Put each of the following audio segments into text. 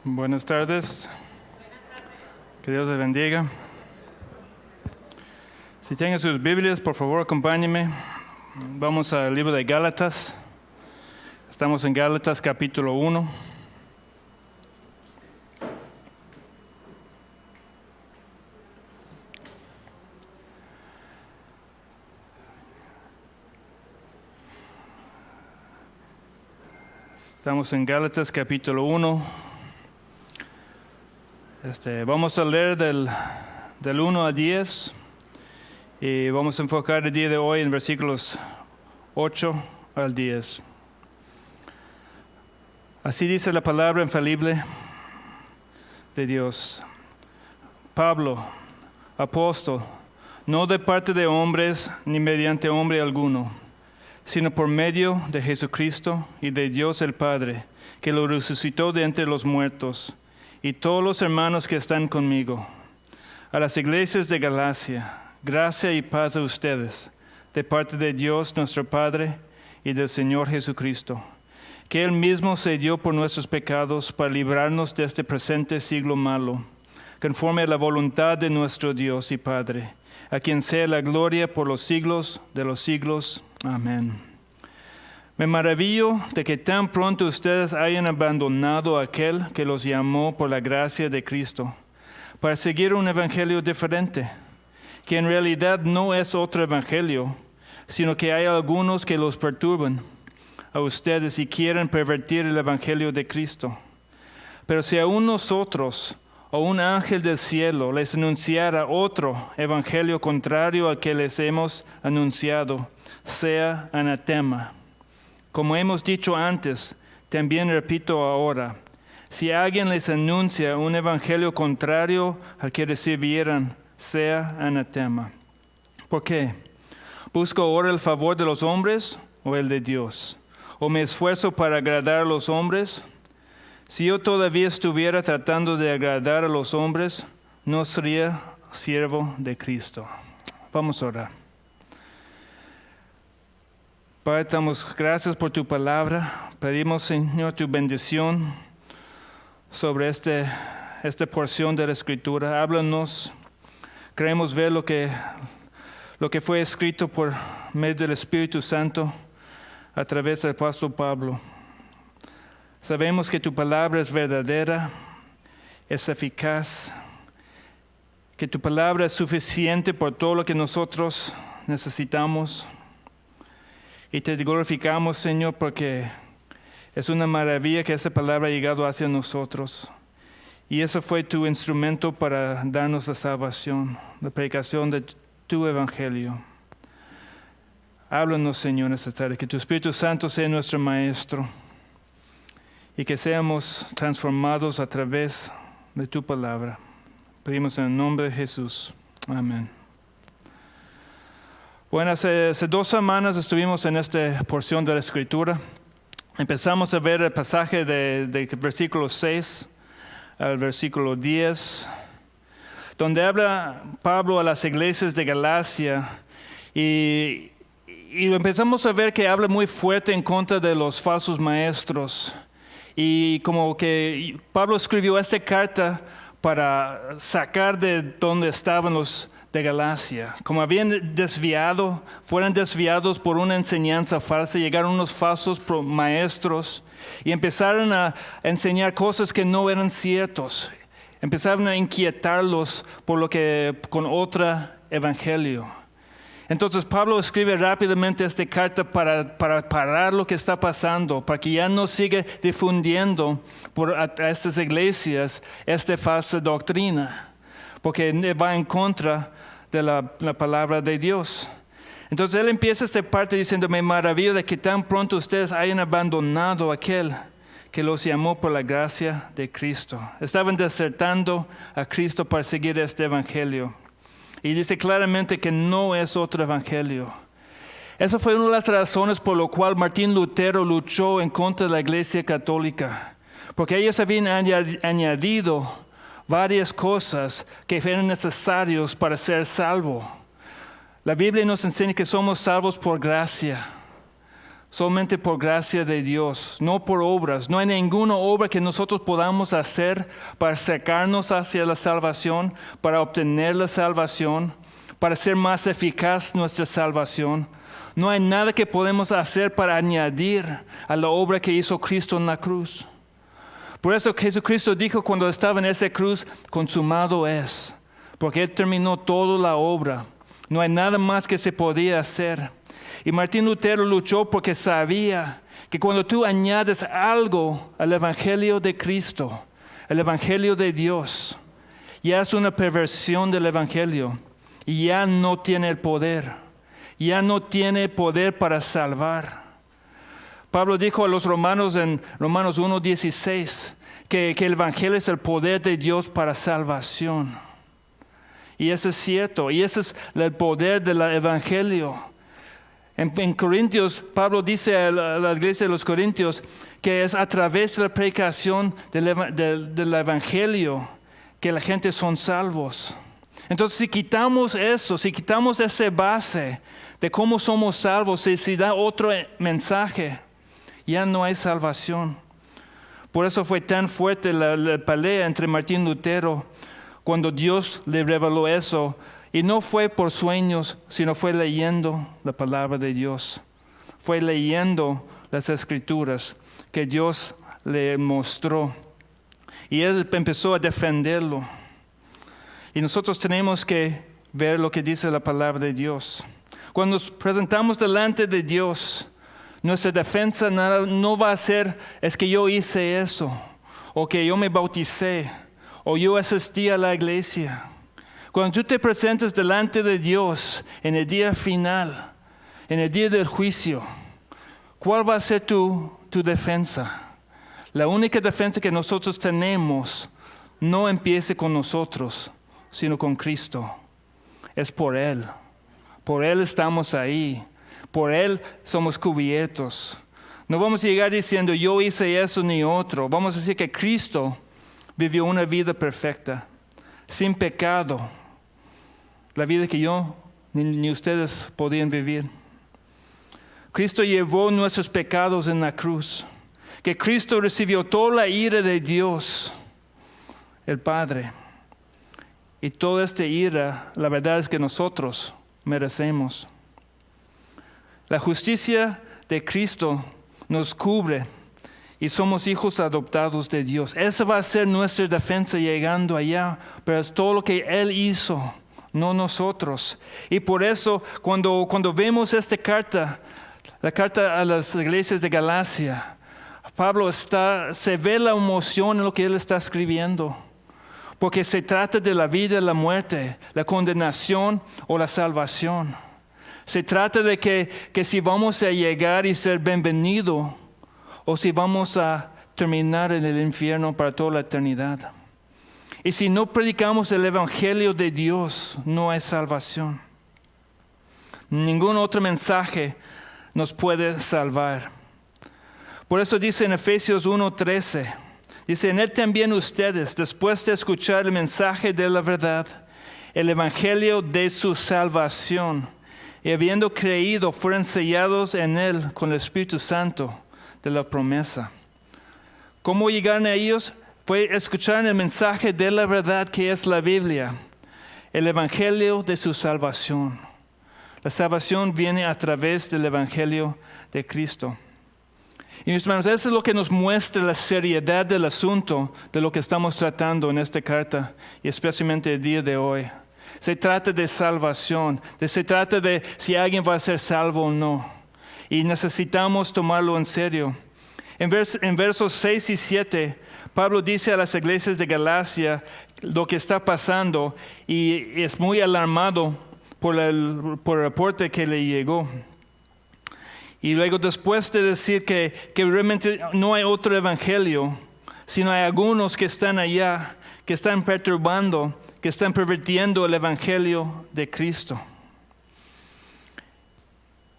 Buenas tardes. Que Dios les bendiga. Si tienen sus Biblias, por favor, acompáñenme. Vamos al libro de Gálatas. Estamos en Gálatas capítulo 1. Estamos en Gálatas capítulo 1. Vamos a leer del 1 al 10 y vamos a enfocar el día de hoy en versículos 8 al 10. Así dice la palabra infalible de Dios. Pablo, apóstol, no de parte de hombres ni mediante hombre alguno, sino por medio de Jesucristo y de Dios el Padre, que lo resucitó de entre los muertos, y todos los hermanos que están conmigo. A las iglesias de Galacia, gracia y paz a ustedes, de parte de Dios nuestro Padre y del Señor Jesucristo, que Él mismo se dio por nuestros pecados para librarnos de este presente siglo malo, conforme a la voluntad de nuestro Dios y Padre, a quien sea la gloria por los siglos de los siglos. Amén. Me maravillo de que tan pronto ustedes hayan abandonado a aquel que los llamó por la gracia de Cristo, para seguir un evangelio diferente, que en realidad no es otro evangelio, sino que hay algunos que los perturban a ustedes y quieren pervertir el evangelio de Cristo. Pero si aún nosotros o un ángel del cielo les anunciara otro evangelio contrario al que les hemos anunciado, sea anatema. Como hemos dicho antes, también repito ahora, si alguien les anuncia un evangelio contrario al que recibieran, sea anatema. ¿Por qué? ¿Busco ahora el favor de los hombres o el de Dios? ¿O me esfuerzo para agradar a los hombres? Si yo todavía estuviera tratando de agradar a los hombres, no sería siervo de Cristo. Vamos a orar. Padre, damos gracias por tu palabra. Pedimos, Señor, tu bendición sobre esta porción de la Escritura. Háblanos. Queremos ver lo que fue escrito por medio del Espíritu Santo a través del apóstol Pablo. Sabemos que tu palabra es verdadera, es eficaz, que tu palabra es suficiente por todo lo que nosotros necesitamos. Y te glorificamos, Señor, porque es una maravilla que esa palabra ha llegado hacia nosotros. Y eso fue tu instrumento para darnos la salvación, la predicación de tu evangelio. Háblanos, Señor, esta tarde, que tu Espíritu Santo sea nuestro Maestro y que seamos transformados a través de tu palabra. Pedimos en el nombre de Jesús. Amén. Bueno, hace 2 semanas estuvimos en esta porción de la Escritura. Empezamos a ver el pasaje de versículo 6 al versículo 10, donde habla Pablo a las iglesias de Galacia y empezamos a ver que habla muy fuerte en contra de los falsos maestros. Y como que Pablo escribió esta carta para sacar de donde estaban los de Galacia. Como fueron desviados por una enseñanza falsa, llegaron unos falsos maestros y empezaron a enseñar cosas que no eran ciertos. Empezaron a inquietarlos con otro evangelio. Entonces Pablo escribe rápidamente esta carta para parar lo que está pasando, para que ya no siga difundiendo a estas iglesias esta falsa doctrina, porque va en contra de la palabra de Dios. Entonces él empieza esta parte diciendo, me maravillo de que tan pronto ustedes hayan abandonado a aquel que los llamó por la gracia de Cristo. Estaban desertando a Cristo para seguir este evangelio. Y dice claramente que no es otro evangelio. Esa fue una de las razones por lo cual Martín Lutero luchó en contra de la Iglesia Católica, porque ellos habían añadido varias cosas que eran necesarias para ser salvo. La Biblia nos enseña que somos salvos por gracia, solamente por gracia de Dios, no por obras. No hay ninguna obra que nosotros podamos hacer para acercarnos hacia la salvación, para obtener la salvación, para ser más eficaz nuestra salvación. No hay nada que podemos hacer para añadir a la obra que hizo Cristo en la cruz. Por eso Jesucristo dijo cuando estaba en esa cruz, consumado es, porque Él terminó toda la obra. No hay nada más que se podía hacer. Y Martín Lutero luchó porque sabía que cuando tú añades algo al Evangelio de Cristo, el Evangelio de Dios, ya es una perversión del Evangelio y ya no tiene el poder. Ya no tiene poder para salvar. Pablo dijo a los romanos en Romanos 1:16 que el Evangelio es el poder de Dios para salvación. Y eso es cierto, y ese es el poder del Evangelio. En Corintios, Pablo dice a la iglesia de los Corintios que es a través de la predicación del Evangelio que la gente son salvos. Entonces, si quitamos eso, si quitamos esa base de cómo somos salvos, si da otro mensaje, ya no hay salvación. Por eso fue tan fuerte la pelea entre Martín Lutero cuando Dios le reveló eso. Y no fue por sueños, sino fue leyendo la palabra de Dios. Fue leyendo las Escrituras que Dios le mostró. Y él empezó a defenderlo. Y nosotros tenemos que ver lo que dice la palabra de Dios. Cuando nos presentamos delante de Dios, nuestra defensa no va a ser, es que yo hice eso, o que yo me bauticé, o yo asistí a la iglesia. Cuando tú te presentes delante de Dios en el día final, en el día del juicio, ¿cuál va a ser tu defensa? La única defensa que nosotros tenemos no empiece con nosotros, sino con Cristo. Es por Él. Por Él estamos ahí. Por Él somos cubiertos. No vamos a llegar diciendo yo hice eso ni otro. Vamos a decir que Cristo vivió una vida perfecta, sin pecado. La vida que yo ni ustedes podían vivir. Cristo llevó nuestros pecados en la cruz. Que Cristo recibió toda la ira de Dios, el Padre. Y toda esta ira, la verdad es que nosotros merecemos. La justicia de Cristo nos cubre y somos hijos adoptados de Dios. Esa va a ser nuestra defensa llegando allá, pero es todo lo que Él hizo, no nosotros. Y por eso cuando vemos esta carta, la carta a las iglesias de Galacia, Pablo se ve la emoción en lo que él está escribiendo. Porque se trata de la vida y la muerte, la condenación o la salvación. Se trata de que si vamos a llegar y ser bienvenidos o si vamos a terminar en el infierno para toda la eternidad. Y si no predicamos el Evangelio de Dios, no hay salvación. Ningún otro mensaje nos puede salvar. Por eso dice en Efesios 1:13, dice, en Él también ustedes, después de escuchar el mensaje de la verdad, el Evangelio de su salvación, y habiendo creído, fueron sellados en Él con el Espíritu Santo de la promesa. ¿Cómo llegaron a ellos? Fue escuchar el mensaje de la verdad que es la Biblia, el Evangelio de su salvación. La salvación viene a través del Evangelio de Cristo. Y mis hermanos, eso es lo que nos muestra la seriedad del asunto de lo que estamos tratando en esta carta, y especialmente el día de hoy. Se trata de salvación, se trata de si alguien va a ser salvo o no. Y necesitamos tomarlo en serio. En versos 6 y 7, Pablo dice a las iglesias de Galacia lo que está pasando y es muy alarmado por el reporte que le llegó. Y luego después de decir que realmente no hay otro evangelio, sino hay algunos que están allá, que están perturbando, que están pervirtiendo el evangelio de Cristo.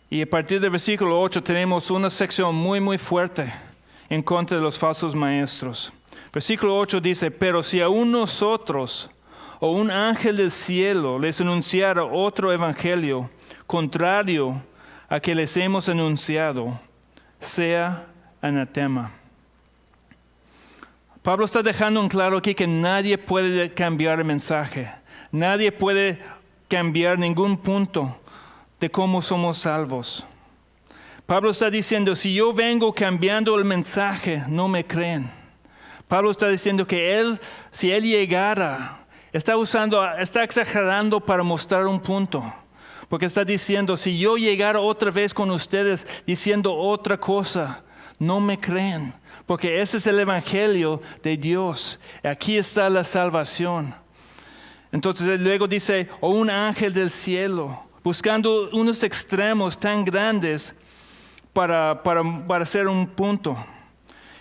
Y a partir del versículo 8 tenemos una sección muy, muy fuerte en contra de los falsos maestros. Versículo 8 dice, pero si aún nosotros o un ángel del cielo les anunciara otro evangelio contrario a que les hemos anunciado, sea anatema. Pablo está dejando en claro aquí que nadie puede cambiar el mensaje. Nadie puede cambiar ningún punto de cómo somos salvos. Pablo está diciendo, si yo vengo cambiando el mensaje, no me creen. Pablo está diciendo que si él llegara, está exagerando para mostrar un punto. Porque está diciendo, si yo llegara otra vez con ustedes diciendo otra cosa, no me creen. Porque ese es el evangelio de Dios. Aquí está la salvación. Entonces luego dice, o un ángel del cielo, buscando unos extremos tan grandes para hacer un punto.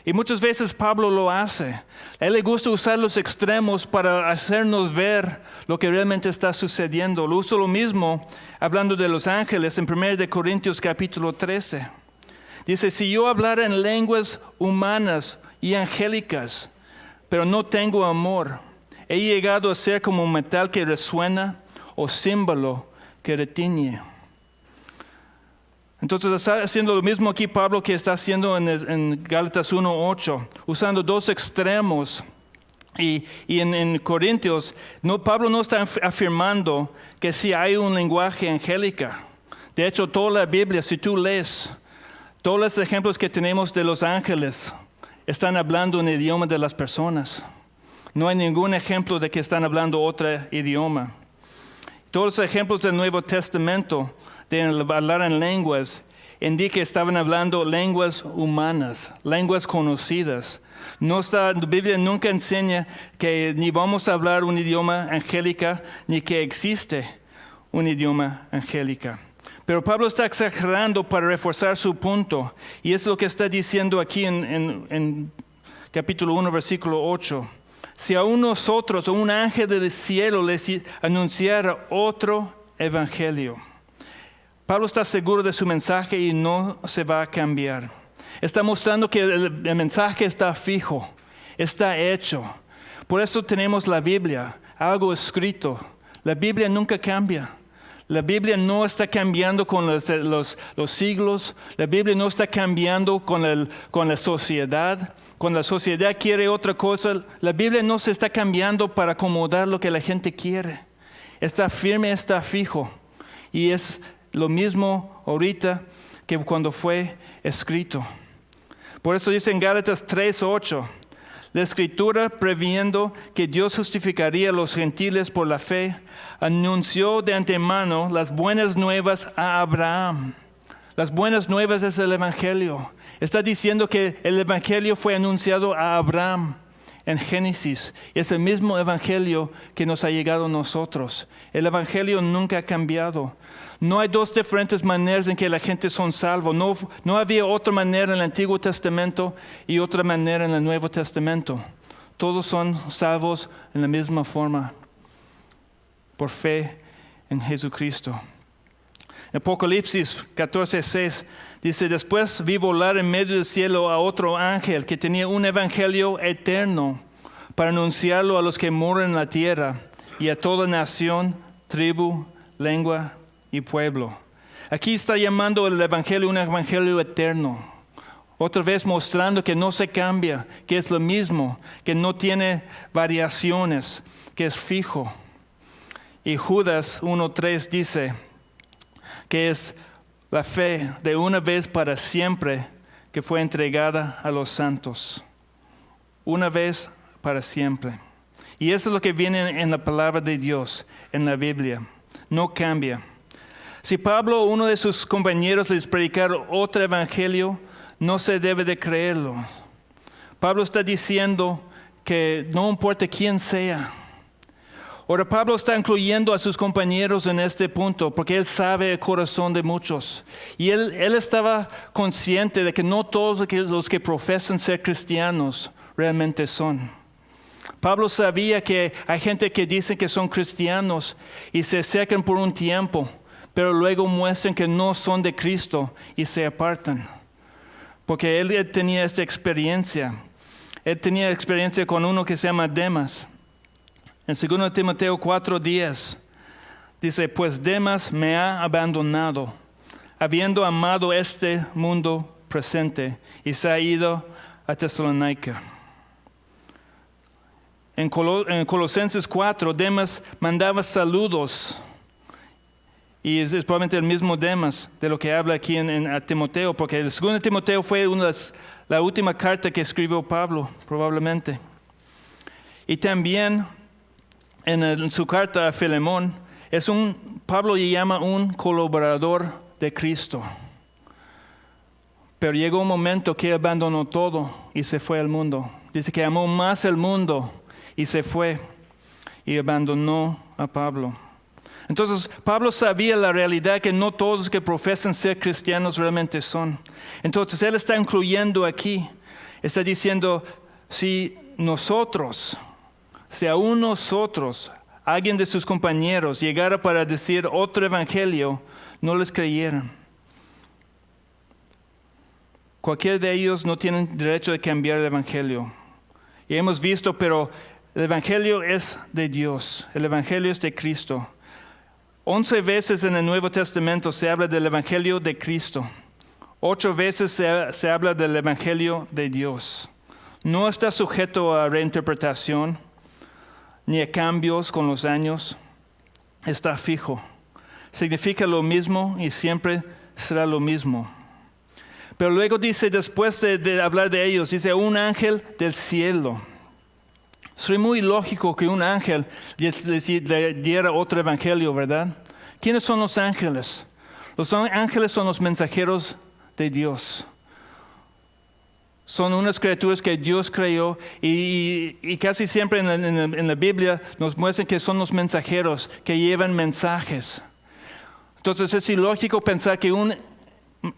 Y muchas veces Pablo lo hace. A él le gusta usar los extremos para hacernos ver lo que realmente está sucediendo. Lo uso lo mismo hablando de los ángeles en 1 Corintios capítulo 13. Dice, si yo hablara en lenguas humanas y angélicas, pero no tengo amor, he llegado a ser como un metal que resuena o címbalo que retiñe. Entonces está haciendo lo mismo aquí Pablo que está haciendo en Gálatas 1:8, usando dos extremos. Y en Corintios, Pablo no está afirmando que sí hay un lenguaje angélica. De hecho, toda la Biblia, si tú lees, todos los ejemplos que tenemos de los ángeles están hablando en el idioma de las personas. No hay ningún ejemplo de que están hablando otro idioma. Todos los ejemplos del Nuevo Testamento de hablar en lenguas indica que estaban hablando lenguas humanas, lenguas conocidas. La Biblia nunca enseña que ni vamos a hablar un idioma angélica ni que existe un idioma angélica. Pero Pablo está exagerando para reforzar su punto. Y es lo que está diciendo aquí en capítulo 1, versículo 8. Si aún nosotros o un ángel del cielo les anunciara otro evangelio. Pablo está seguro de su mensaje y no se va a cambiar. Está mostrando que el mensaje está fijo, está hecho. Por eso tenemos la Biblia, algo escrito. La Biblia nunca cambia. La Biblia no está cambiando con los siglos. La Biblia no está cambiando con la sociedad. Cuando la sociedad quiere otra cosa, la Biblia no se está cambiando para acomodar lo que la gente quiere. Está firme, está fijo. Y es lo mismo ahorita que cuando fue escrito. Por eso dice en Gálatas 3:8, la Escritura, previendo que Dios justificaría a los gentiles por la fe, anunció de antemano las buenas nuevas a Abraham. Las buenas nuevas es el Evangelio. Está diciendo que el Evangelio fue anunciado a Abraham en Génesis. Es el mismo Evangelio que nos ha llegado a nosotros. El Evangelio nunca ha cambiado. No hay dos diferentes maneras en que la gente son salvos. No había otra manera en el Antiguo Testamento y otra manera en el Nuevo Testamento. Todos son salvos en la misma forma, por fe en Jesucristo. En Apocalipsis 14:6 dice, después vi volar en medio del cielo a otro ángel que tenía un evangelio eterno para anunciarlo a los que moran en la tierra y a toda nación, tribu, lengua y pueblo. Aquí está llamando el evangelio un evangelio eterno. Otra vez mostrando que no se cambia, que es lo mismo, que no tiene variaciones, que es fijo. Y Judas 1:3 dice que es la fe de una vez para siempre que fue entregada a los santos. Una vez para siempre. Y eso es lo que viene en la palabra de Dios, en la Biblia. No cambia. Si Pablo o uno de sus compañeros les predicara otro evangelio, no se debe de creerlo. Pablo está diciendo que no importa quién sea. Ahora Pablo está incluyendo a sus compañeros en este punto porque él sabe el corazón de muchos. Y él estaba consciente de que no todos los que profesan ser cristianos realmente son. Pablo sabía que hay gente que dice que son cristianos y se acercan por un tiempo, pero luego muestran que no son de Cristo y se apartan. Porque él tenía esta experiencia. Él tenía experiencia con uno que se llama Demas. En 2 Timoteo 4:10 dice, pues Demas me ha abandonado, habiendo amado este mundo presente y se ha ido a Tesalónica. En Colosenses 4, Demas mandaba saludos. Y es probablemente el mismo Demas de lo que habla aquí a Timoteo, porque el segundo Timoteo fue la última carta que escribió Pablo, probablemente. Y también en su carta a Filemón, Pablo le llama un colaborador de Cristo. Pero llegó un momento que abandonó todo y se fue al mundo. Dice que amó más el mundo y se fue y abandonó a Pablo. Entonces, Pablo sabía la realidad que no todos los que profesan ser cristianos realmente son. Entonces, él está incluyendo aquí, está diciendo, si aún nosotros, alguien de sus compañeros, llegara para decir otro evangelio, no les creyeran. Cualquiera de ellos no tienen derecho de cambiar el evangelio. Y hemos visto, pero el evangelio es de Dios, el evangelio es de Cristo. 11 veces en el Nuevo Testamento se habla del evangelio de Cristo. 8 veces se habla del evangelio de Dios. No está sujeto a reinterpretación ni a cambios con los años. Está fijo. Significa lo mismo y siempre será lo mismo. Pero luego dice, después de hablar de ellos, dice un ángel del cielo. Sería muy lógico que un ángel le diera otro evangelio, ¿verdad? ¿Quiénes son los ángeles? Los ángeles son los mensajeros de Dios. Son unas criaturas que Dios creó y casi siempre en la Biblia nos muestran que son los mensajeros que llevan mensajes. Entonces es ilógico pensar que un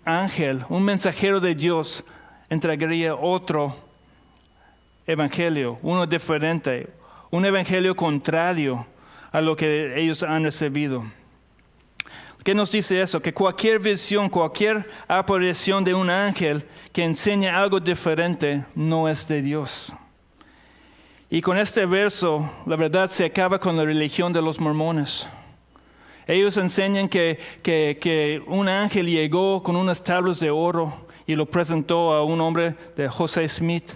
ángel, un mensajero de Dios, entregaría otro evangelio, uno diferente, un evangelio contrario a lo que ellos han recibido. ¿Qué nos dice eso? Que cualquier visión, cualquier aparición de un ángel que enseña algo diferente no es de Dios. Y con este verso, la verdad se acaba con la religión de los mormones. Ellos enseñan que un ángel llegó con unas tablas de oro y lo presentó a un hombre de José Smith.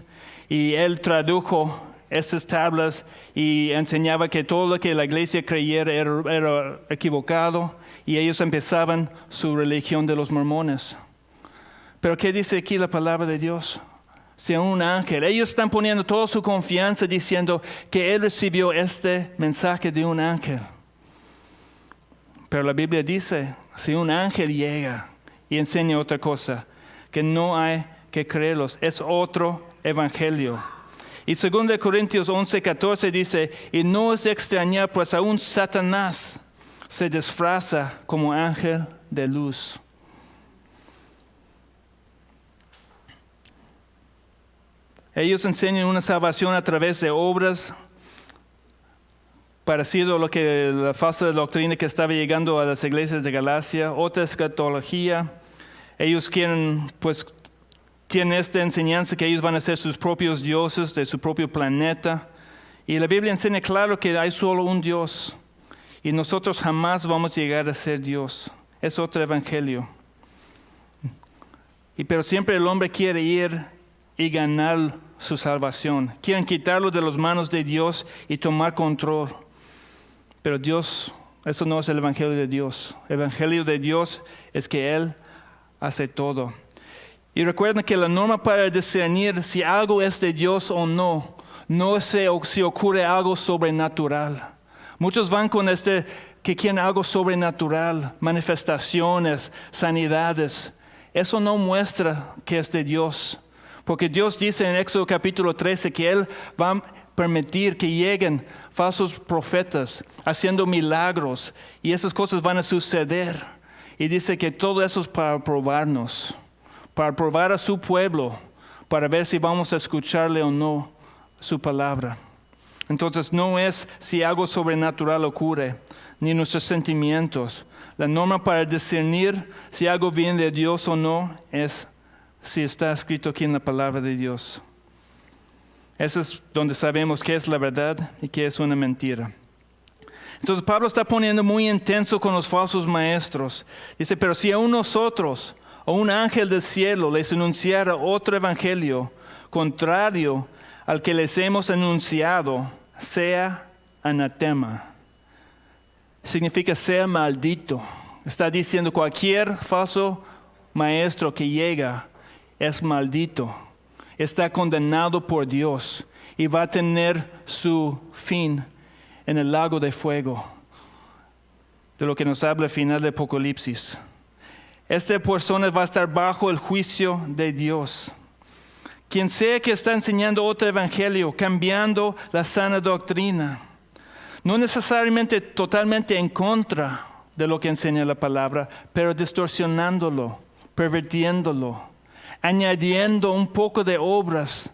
Y él tradujo estas tablas y enseñaba que todo lo que la iglesia creyera era equivocado y ellos empezaban su religión de los mormones. Pero ¿qué dice aquí la palabra de Dios? Sea un ángel. Ellos están poniendo toda su confianza diciendo que él recibió este mensaje de un ángel. Pero la Biblia dice, si un ángel llega y enseña otra cosa, que no hay que creerlos, es otro evangelio. Y 2 Corintios 11:14 dice, y no es de extrañar, pues aún Satanás se disfraza como ángel de luz. Ellos enseñan una salvación a través de obras, parecido a lo que la falsa doctrina que estaba llegando a las iglesias de Galacia, otra escatología. Ellos tienen esta enseñanza que ellos van a ser sus propios dioses de su propio planeta. Y la Biblia enseña claro que hay solo un Dios. Y nosotros jamás vamos a llegar a ser Dios. Es otro evangelio. Pero siempre el hombre quiere ir y ganar su salvación. Quieren quitarlo de las manos de Dios y tomar control. Pero Dios, eso no es el evangelio de Dios. El evangelio de Dios es que Él hace todo. Y recuerden que la norma para discernir si algo es de Dios o no es si ocurre algo sobrenatural. Muchos van con que quieren algo sobrenatural, manifestaciones, sanidades. Eso no muestra que es de Dios. Porque Dios dice en Éxodo capítulo 13 que Él va a permitir que lleguen falsos profetas haciendo milagros. Y esas cosas van a suceder. Y dice que todo eso es para probarnos. Para probar a su pueblo, para ver si vamos a escucharle o no su palabra. Entonces no es si algo sobrenatural ocurre, ni nuestros sentimientos. La norma para discernir si algo viene de Dios o no es si está escrito aquí en la palabra de Dios. Eso es donde sabemos qué es la verdad y qué es una mentira. Entonces Pablo está poniendo muy intenso con los falsos maestros. Dice, pero si aún nosotros, o un ángel del cielo les anunciara otro evangelio contrario al que les hemos anunciado, sea anatema. Significa sea maldito. Está diciendo cualquier falso maestro que llega es maldito. Está condenado por Dios y va a tener su fin en el lago de fuego, de lo que nos habla al final del Apocalipsis. Esta persona va a estar bajo el juicio de Dios. Quien sea que está enseñando otro evangelio, cambiando la sana doctrina, no necesariamente totalmente en contra de lo que enseña la palabra, pero distorsionándolo, pervirtiéndolo, añadiendo un poco de obras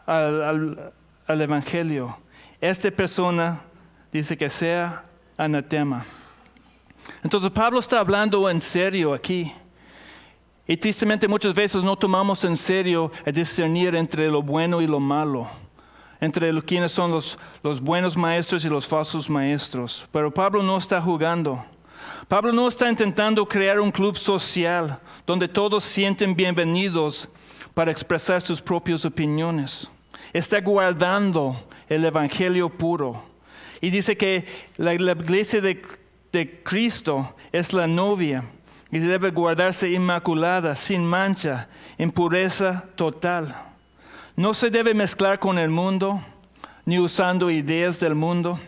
al evangelio. Esta persona dice que sea anatema. Entonces Pablo está hablando en serio aquí. Y tristemente muchas veces no tomamos en serio el discernir entre lo bueno y lo malo, entre quienes son los buenos maestros y los falsos maestros. Pero Pablo no está jugando. Pablo no está intentando crear un club social donde todos sienten bienvenidos para expresar sus propias opiniones. Está guardando el evangelio puro. Y dice que la iglesia de Cristo es la novia y debe guardarse inmaculada, sin mancha, en pureza total. No se debe mezclar con el mundo, ni usando ideas del mundo.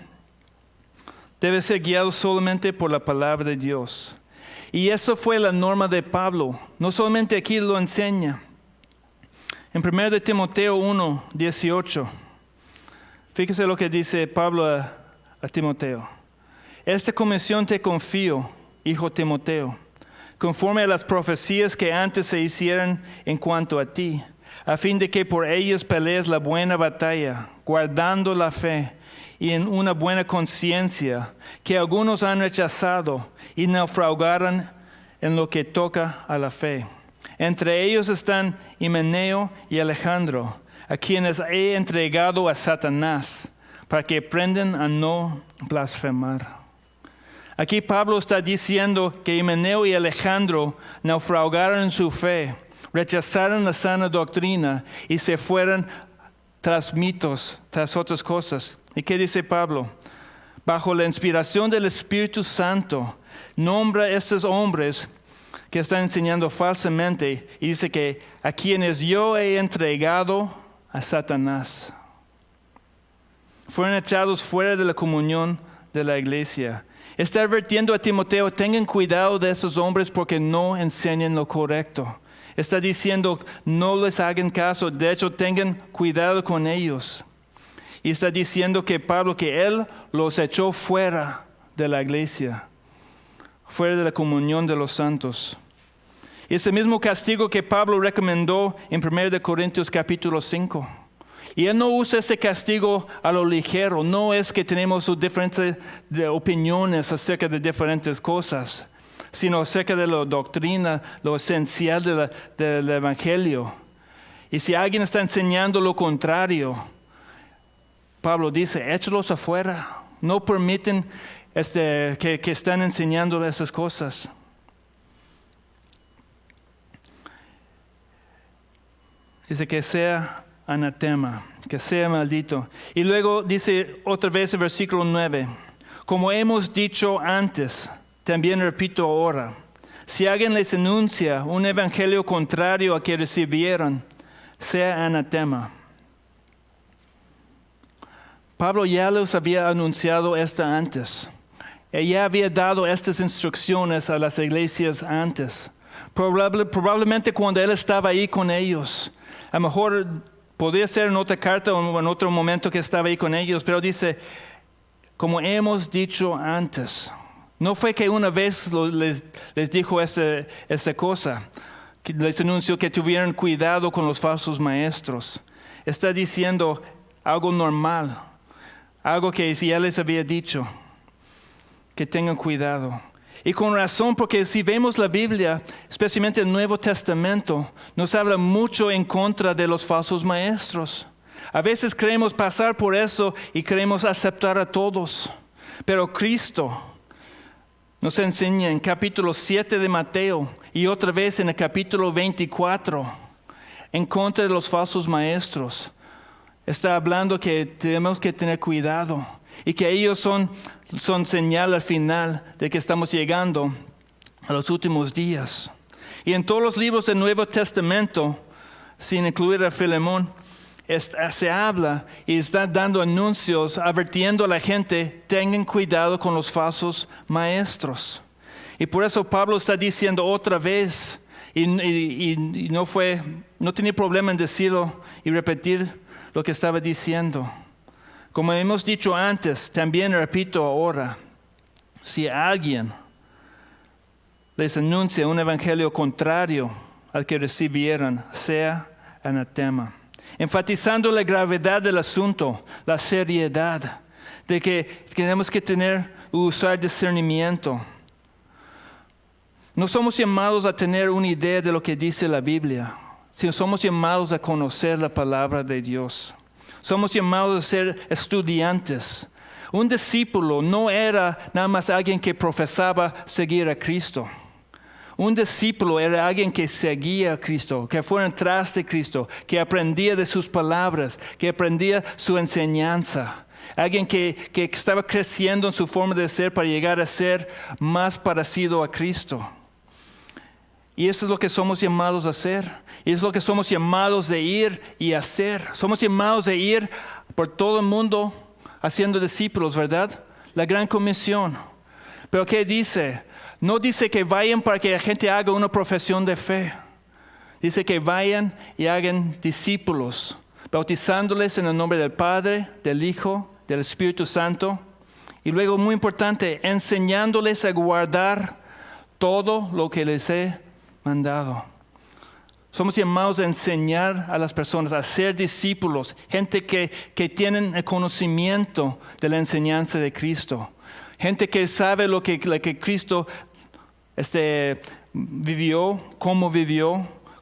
Debe ser guiado solamente por la palabra de Dios. Y eso fue la norma de Pablo. No solamente aquí lo enseña. En 1 de Timoteo 1, 18. Fíjese lo que dice Pablo a Timoteo. Esta comisión te confío, hijo Timoteo, conforme a las profecías que antes se hicieron en cuanto a ti, a fin de que por ellas pelees la buena batalla, guardando la fe y en una buena conciencia, que algunos han rechazado y naufragaron en lo que toca a la fe. Entre ellos están Himeneo y Alejandro, a quienes he entregado a Satanás, para que aprendan a no blasfemar. Aquí Pablo está diciendo que Himeneo y Alejandro naufragaron en su fe, rechazaron la sana doctrina y se fueron tras mitos, tras otras cosas. ¿Y qué dice Pablo? Bajo la inspiración del Espíritu Santo, nombra a estos hombres que están enseñando falsamente y dice que a quienes yo he entregado a Satanás. Fueron echados fuera de la comunión de la iglesia. Está advirtiendo a Timoteo, tengan cuidado de esos hombres porque no enseñan lo correcto. Está diciendo, no les hagan caso, de hecho tengan cuidado con ellos. Y está diciendo que Pablo, que él los echó fuera de la iglesia, fuera de la comunión de los santos. Y ese mismo castigo que Pablo recomendó en 1 Corintios capítulo 5. Y él no usa ese castigo a lo ligero, no es que tenemos diferentes opiniones acerca de diferentes cosas, sino acerca de la doctrina, lo esencial del evangelio. Y si alguien está enseñando lo contrario, Pablo dice, échalos afuera, no permiten que están enseñando esas cosas. Dice que sea anatema, que sea maldito. Y luego dice otra vez el versículo 9, como hemos dicho antes, también repito ahora, si alguien les anuncia un evangelio contrario a que recibieron, sea anatema. Pablo ya les había anunciado esto antes. Ella había dado estas instrucciones a las iglesias antes. Probablemente cuando él estaba ahí con ellos. A lo mejor podría ser en otra carta o en otro momento que estaba ahí con ellos, pero dice, como hemos dicho antes. No fue que una vez les dijo esa cosa, que les anunció que tuvieran cuidado con los falsos maestros. Está diciendo algo normal, algo que ya les había dicho, que tengan cuidado. Y con razón, porque si vemos la Biblia, especialmente el Nuevo Testamento, nos habla mucho en contra de los falsos maestros. A veces queremos pasar por eso y queremos aceptar a todos. Pero Cristo nos enseña en capítulo 7 de Mateo y otra vez en el capítulo 24 en contra de los falsos maestros. Está hablando que tenemos que tener cuidado y que ellos son señal al final de que estamos llegando a los últimos días. Y en todos los libros del Nuevo Testamento, sin incluir a Filemón, se habla y está dando anuncios, advirtiendo a la gente, tengan cuidado con los falsos maestros. Y por eso Pablo está diciendo otra vez, y no tenía problema en decirlo y repetir lo que estaba diciendo. Como hemos dicho antes, también repito ahora, si alguien les anuncia un evangelio contrario al que recibieron, sea anatema. Enfatizando la gravedad del asunto, la seriedad, de que tenemos que usar discernimiento. No somos llamados a tener una idea de lo que dice la Biblia, sino somos llamados a conocer la palabra de Dios. Somos llamados a ser estudiantes. Un discípulo no era nada más alguien que profesaba seguir a Cristo. Un discípulo era alguien que seguía a Cristo, que fue tras de Cristo, que aprendía de sus palabras, que aprendía su enseñanza. Alguien que estaba creciendo en su forma de ser para llegar a ser más parecido a Cristo. Y eso es lo que somos llamados a hacer. Y es lo que somos llamados de ir y hacer. Somos llamados de ir por todo el mundo haciendo discípulos, ¿verdad? La gran comisión. Pero ¿qué dice? No dice que vayan para que la gente haga una profesión de fe. Dice que vayan y hagan discípulos, bautizándoles en el nombre del Padre, del Hijo, del Espíritu Santo. Y luego, muy importante, enseñándoles a guardar todo lo que les he mandado. Somos llamados a enseñar a las personas, a ser discípulos, gente que tienen el conocimiento de la enseñanza de Cristo. Gente que sabe lo que Cristo vivió,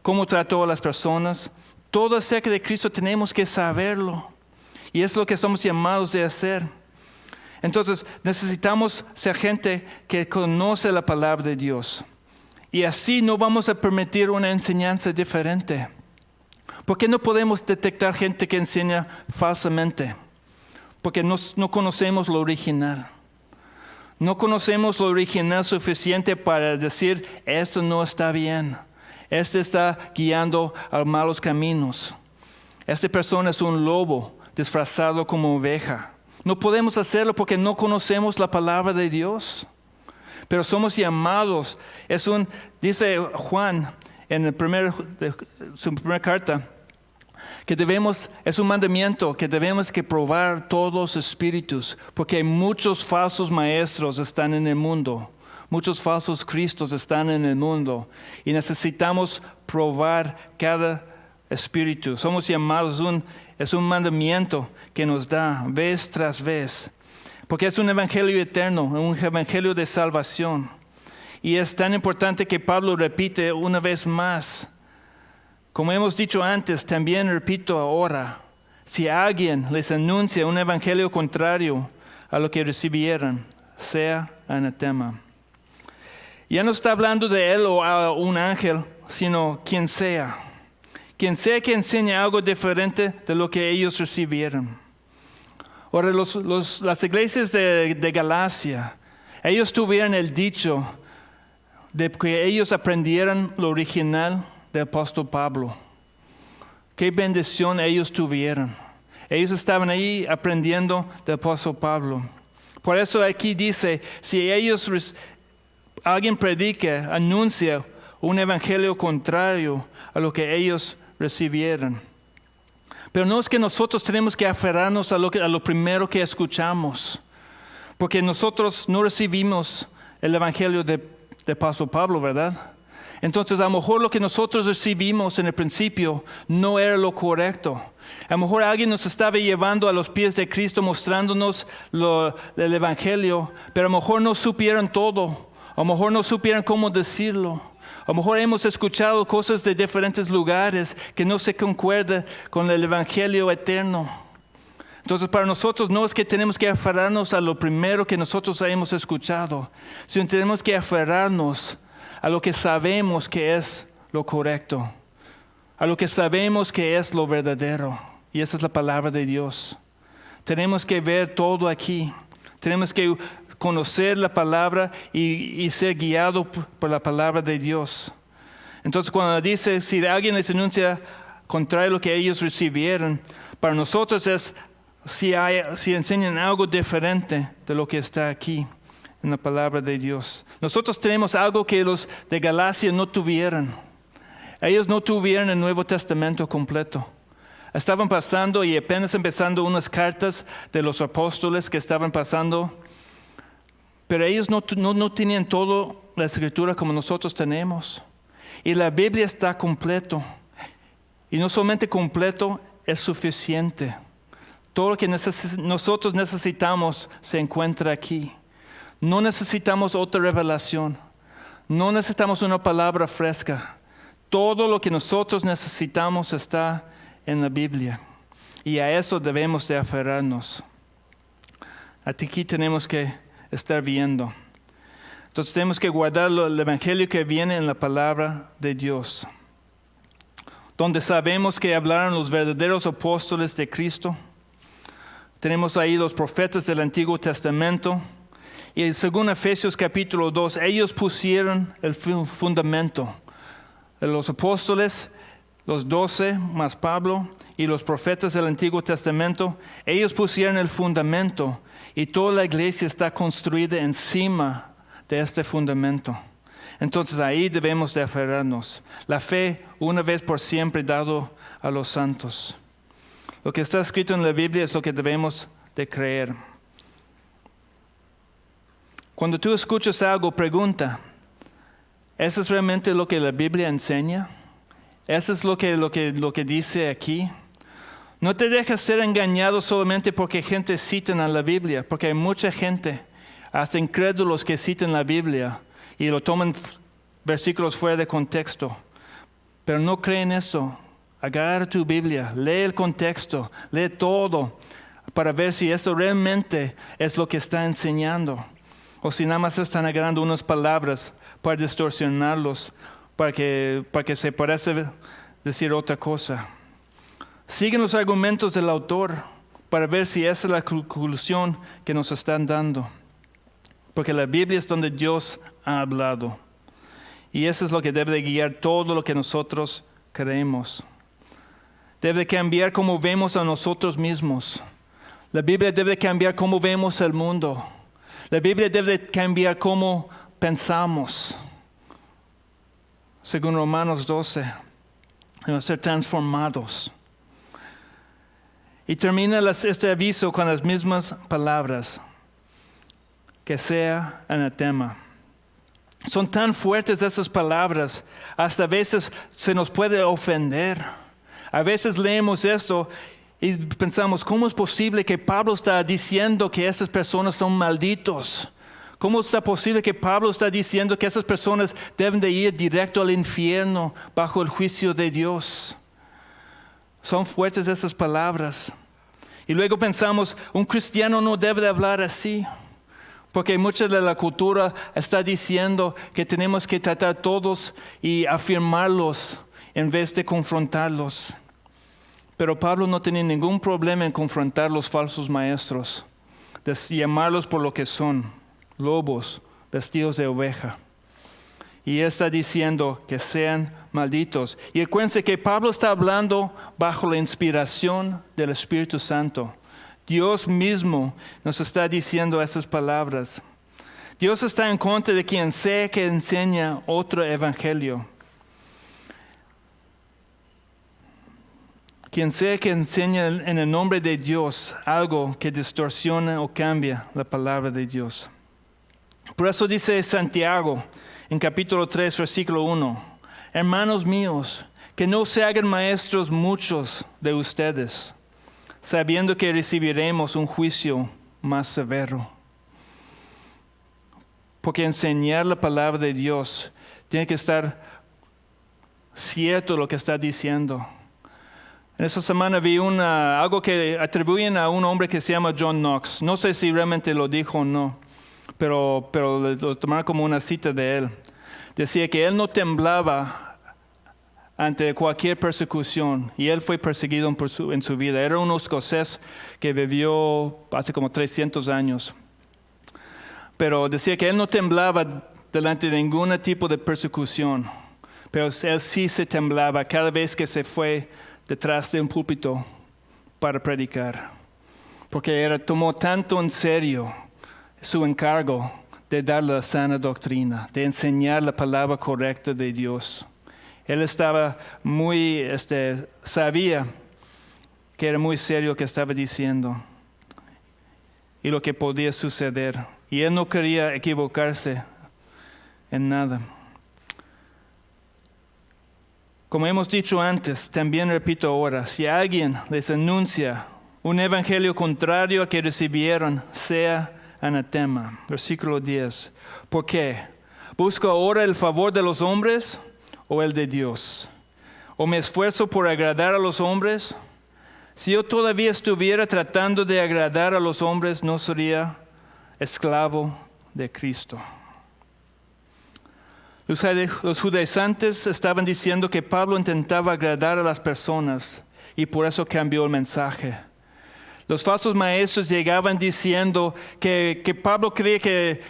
cómo trató a las personas. Todo acerca de Cristo tenemos que saberlo. Y es lo que somos llamados de hacer. Entonces necesitamos ser gente que conoce la palabra de Dios. Y así no vamos a permitir una enseñanza diferente. ¿Por qué no podemos detectar gente que enseña falsamente? Porque no conocemos lo original. No conocemos lo original suficiente para decir, eso no está bien. Este está guiando a malos caminos. Esta persona es un lobo disfrazado como oveja. No podemos hacerlo porque no conocemos la palabra de Dios. Pero somos llamados. Dice Juan en su primera carta, que es un mandamiento que debemos que probar todos los espíritus, porque muchos falsos maestros están en el mundo, muchos falsos cristos están en el mundo, y necesitamos probar cada espíritu. Somos llamados, es un mandamiento que nos da vez tras vez, porque es un evangelio eterno, un evangelio de salvación. Y es tan importante que Pablo repite una vez más. Como hemos dicho antes, también repito ahora, si alguien les anuncia un evangelio contrario a lo que recibieron, sea anatema. Ya no está hablando de él o a un ángel, sino quien sea. Quien sea que enseñe algo diferente de lo que ellos recibieron. Ahora, las iglesias de Galacia, ellos tuvieron el dicho de que ellos aprendieran lo original del apóstol Pablo. Qué bendición ellos tuvieron. Ellos estaban ahí aprendiendo del apóstol Pablo. Por eso aquí dice, si alguien predica, anuncia un evangelio contrario a lo que ellos recibieron. Pero no es que nosotros tenemos que aferrarnos a lo primero que escuchamos, porque nosotros no recibimos el evangelio de apóstol Pablo, ¿verdad? Entonces, a lo mejor lo que nosotros recibimos en el principio no era lo correcto. A lo mejor alguien nos estaba llevando a los pies de Cristo, mostrándonos el evangelio, pero a lo mejor no supieron todo. A lo mejor no supieron cómo decirlo. A lo mejor hemos escuchado cosas de diferentes lugares que no se concuerdan con el evangelio eterno. Entonces, para nosotros no es que tenemos que aferrarnos a lo primero que nosotros hemos escuchado, sino tenemos que aferrarnos a lo que sabemos que es lo correcto, a lo que sabemos que es lo verdadero. Y esa es la palabra de Dios. Tenemos que ver todo aquí. Tenemos que conocer la palabra y ser guiado por la palabra de Dios. Entonces, cuando dice, si alguien les anuncia contrario a lo que ellos recibieron, para nosotros es si enseñan algo diferente de lo que está aquí en la palabra de Dios. Nosotros tenemos algo que los de Galacia no tuvieron. Ellos no tuvieron el Nuevo Testamento completo. Estaban pasando y apenas empezando unas cartas de los apóstoles que estaban pasando, pero ellos no tenían toda la escritura como nosotros tenemos. Y la Biblia está completo. Y no solamente completo, es suficiente. Todo lo que nosotros necesitamos se encuentra aquí. No necesitamos otra revelación. No necesitamos una palabra fresca. Todo lo que nosotros necesitamos está en la Biblia. Y a eso debemos de aferrarnos. Aquí tenemos que estar viendo. Entonces tenemos que guardar el evangelio que viene en la palabra de Dios. Donde sabemos que hablaron los verdaderos apóstoles de Cristo. Tenemos ahí los profetas del Antiguo Testamento. Y según Efesios capítulo 2, ellos pusieron el fundamento. Los apóstoles, los 12 más Pablo y los profetas del Antiguo Testamento, ellos pusieron el fundamento y toda la iglesia está construida encima de este fundamento. Entonces ahí debemos de aferrarnos. La fe, una vez por siempre, dado a los santos. Lo que está escrito en la Biblia es lo que debemos de creer. Cuando tú escuchas algo, pregunta, ¿eso es realmente lo que la Biblia enseña? ¿Eso es lo que dice aquí? No te dejes ser engañado solamente porque gente cita en la Biblia, porque hay mucha gente, hasta incrédulos, que citan la Biblia y lo toman versículos fuera de contexto. Pero no creen eso. Agarra tu Biblia, lee el contexto, lee todo para ver si eso realmente es lo que está enseñando. O si nada más están agarrando unas palabras para distorsionarlos, para que se parezca decir otra cosa. Siguen los argumentos del autor para ver si esa es la conclusión que nos están dando. Porque la Biblia es donde Dios ha hablado. Y eso es lo que debe de guiar todo lo que nosotros creemos. Debe cambiar cómo vemos a nosotros mismos. La Biblia debe cambiar cómo vemos el mundo. La Biblia debe cambiar cómo pensamos. Según Romanos 12, debemos ser transformados. Y termina este aviso con las mismas palabras. Que sea anatema. Son tan fuertes esas palabras, hasta a veces se nos puede ofender. A veces leemos esto y pensamos, ¿cómo es posible que Pablo está diciendo que esas personas son malditos? ¿Cómo está posible que Pablo está diciendo que esas personas deben de ir directo al infierno bajo el juicio de Dios? Son fuertes esas palabras. Y luego pensamos, un cristiano no debe de hablar así. Porque mucha de la cultura está diciendo que tenemos que tratar a todos y afirmarlos en vez de confrontarlos. Pero Pablo no tenía ningún problema en confrontar los falsos maestros, de llamarlos por lo que son, lobos vestidos de oveja. Y él está diciendo que sean malditos. Y acuérdense que Pablo está hablando bajo la inspiración del Espíritu Santo. Dios mismo nos está diciendo esas palabras. Dios está en contra de quien sea que enseña otro evangelio. Quien sea que enseña en el nombre de Dios algo que distorsiona o cambia la palabra de Dios. Por eso dice Santiago en capítulo 3, versículo 1. Hermanos míos, que no se hagan maestros muchos de ustedes, sabiendo que recibiremos un juicio más severo. Porque enseñar la palabra de Dios tiene que estar cierto lo que está diciendo. En esta semana vi algo que atribuyen a un hombre que se llama John Knox. No sé si realmente lo dijo o no, pero lo tomaron como una cita de él. Decía que él no temblaba ante cualquier persecución y él fue perseguido en su vida. Era un escocés que vivió hace como 300 años. Pero decía que él no temblaba delante de ningún tipo de persecución, pero él sí se temblaba cada vez que se fue detrás de un púlpito para predicar, porque tomó tanto en serio su encargo de dar la sana doctrina, de enseñar la palabra correcta de Dios. Él estaba sabía que era muy serio lo que estaba diciendo y lo que podía suceder, y él no quería equivocarse en nada. Como hemos dicho antes, también repito ahora, si alguien les anuncia un evangelio contrario al que recibieron, sea anatema. Versículo 10. ¿Por qué? ¿Busco ahora el favor de los hombres o el de Dios? ¿O me esfuerzo por agradar a los hombres? Si yo todavía estuviera tratando de agradar a los hombres, no sería esclavo de Cristo. Los judaizantes estaban diciendo que Pablo intentaba agradar a las personas y por eso cambió el mensaje. Los falsos maestros llegaban diciendo que Pablo creía que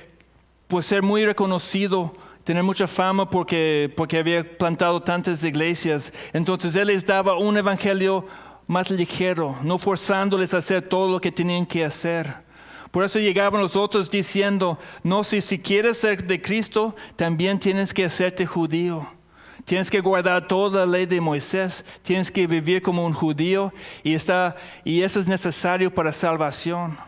por ser muy reconocido, tener mucha fama porque había plantado tantas iglesias, entonces él les daba un evangelio más ligero, no forzándoles a hacer todo lo que tenían que hacer. Por eso llegaban los otros diciendo, no, si quieres ser de Cristo, también tienes que hacerte judío. Tienes que guardar toda la ley de Moisés, tienes que vivir como un judío y eso es necesario para salvación.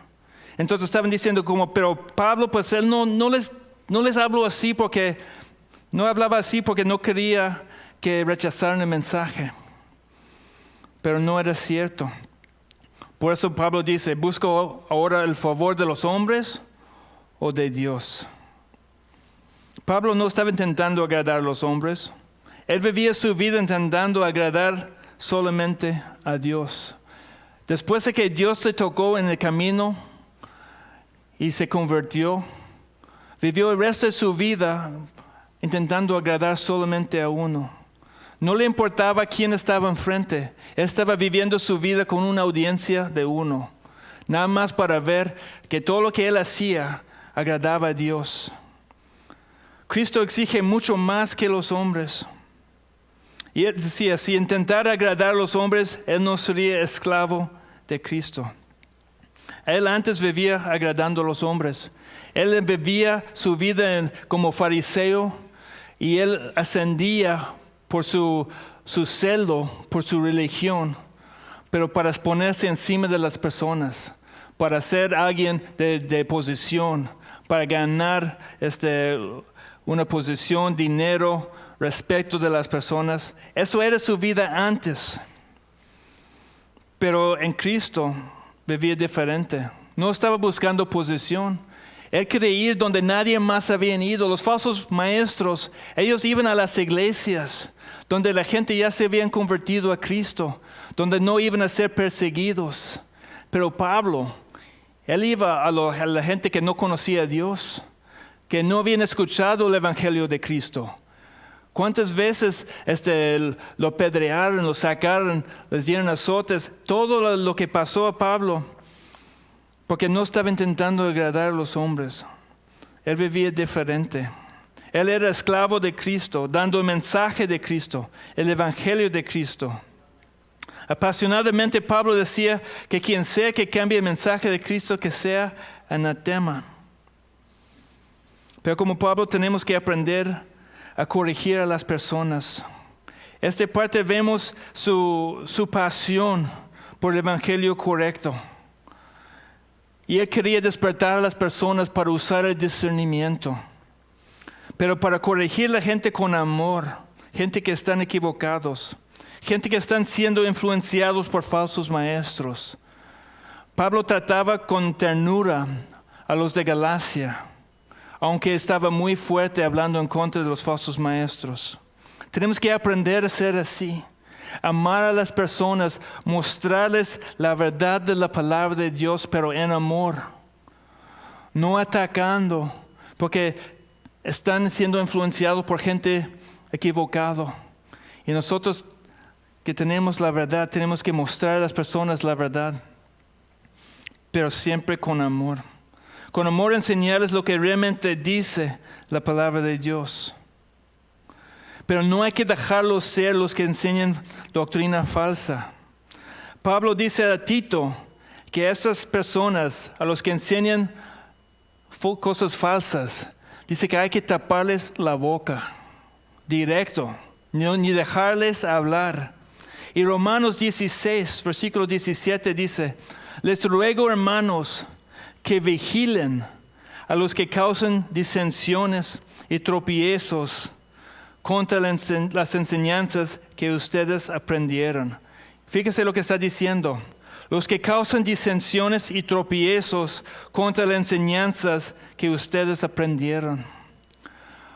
Entonces estaban diciendo pero Pablo, pues él no les habló así porque no quería que rechazaran el mensaje. Pero no era cierto. Por eso Pablo dice, ¿busco ahora el favor de los hombres o de Dios? Pablo no estaba intentando agradar a los hombres. Él vivía su vida intentando agradar solamente a Dios. Después de que Dios le tocó en el camino y se convirtió, vivió el resto de su vida intentando agradar solamente a uno. No le importaba quién estaba enfrente. Él estaba viviendo su vida con una audiencia de uno. Nada más para ver que todo lo que él hacía agradaba a Dios. Cristo exige mucho más que los hombres. Y él decía, si intentara agradar a los hombres, él no sería esclavo de Cristo. Él antes vivía agradando a los hombres. Él vivía su vida como fariseo y él ascendía por su celo, por su religión, pero para ponerse encima de las personas, para ser alguien de posición, para ganar una posición, dinero, respeto de las personas. Eso era su vida antes. Pero en Cristo vivía diferente. No estaba buscando posición. Él quería ir donde nadie más había ido. Los falsos maestros, ellos iban a las iglesias donde la gente ya se habían convertido a Cristo, donde no iban a ser perseguidos. Pero Pablo, él iba a la gente que no conocía a Dios, que no habían escuchado el evangelio de Cristo. ¿Cuántas veces lo apedrearon, lo sacaron, les dieron azotes? Todo lo que pasó a Pablo, porque no estaba intentando agradar a los hombres. Él vivía diferente. Él era esclavo de Cristo, dando el mensaje de Cristo, el evangelio de Cristo. Apasionadamente Pablo decía que quien sea que cambie el mensaje de Cristo, que sea anatema. Pero como Pablo tenemos que aprender a corregir a las personas. Esta parte vemos su pasión por el evangelio correcto. Y él quería despertar a las personas para usar el discernimiento. Pero para corregir a la gente con amor, gente que están equivocados, gente que están siendo influenciados por falsos maestros. Pablo trataba con ternura a los de Galacia, aunque estaba muy fuerte hablando en contra de los falsos maestros. Tenemos que aprender a ser así. Amar a las personas, mostrarles la verdad de la palabra de Dios, pero en amor. No atacando, porque están siendo influenciados por gente equivocada. Y nosotros que tenemos la verdad, tenemos que mostrar a las personas la verdad, pero siempre con amor. Con amor enseñarles lo que realmente dice la palabra de Dios. Pero no hay que dejarlos ser los que enseñan doctrina falsa. Pablo dice a Tito que esas personas, a los que enseñan cosas falsas, dice que hay que taparles la boca, directo, ni dejarles hablar. Y Romanos 16, versículo 17 dice, les ruego, hermanos, que vigilen a los que causan disensiones y tropiezos contra las enseñanzas que ustedes aprendieron. Fíjese lo que está diciendo. Los que causan disensiones y tropiezos contra las enseñanzas que ustedes aprendieron.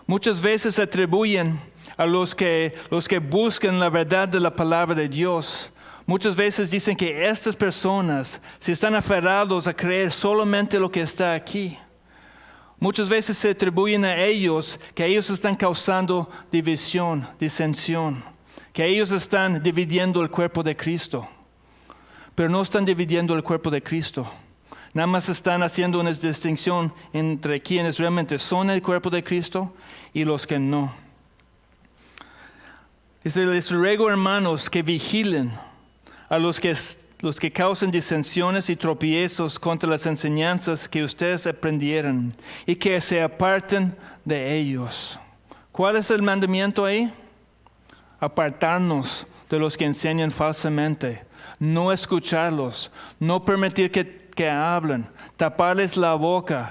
Muchas veces atribuyen a los que buscan la verdad de la palabra de Dios. Muchas veces dicen que estas personas se están aferrados a creer solamente lo que está aquí. Muchas veces se atribuyen a ellos que ellos están causando división, disensión, que ellos están dividiendo el cuerpo de Cristo. Pero no están dividiendo el cuerpo de Cristo. Nada más están haciendo una distinción entre quienes realmente son el cuerpo de Cristo y los que no. Dice, les ruego, hermanos, que vigilen a los que causan disensiones y tropiezos contra las enseñanzas que ustedes aprendieron y que se aparten de ellos. ¿Cuál es el mandamiento ahí? Apartarnos de los que enseñan falsamente, no escucharlos, no permitir que hablen, taparles la boca,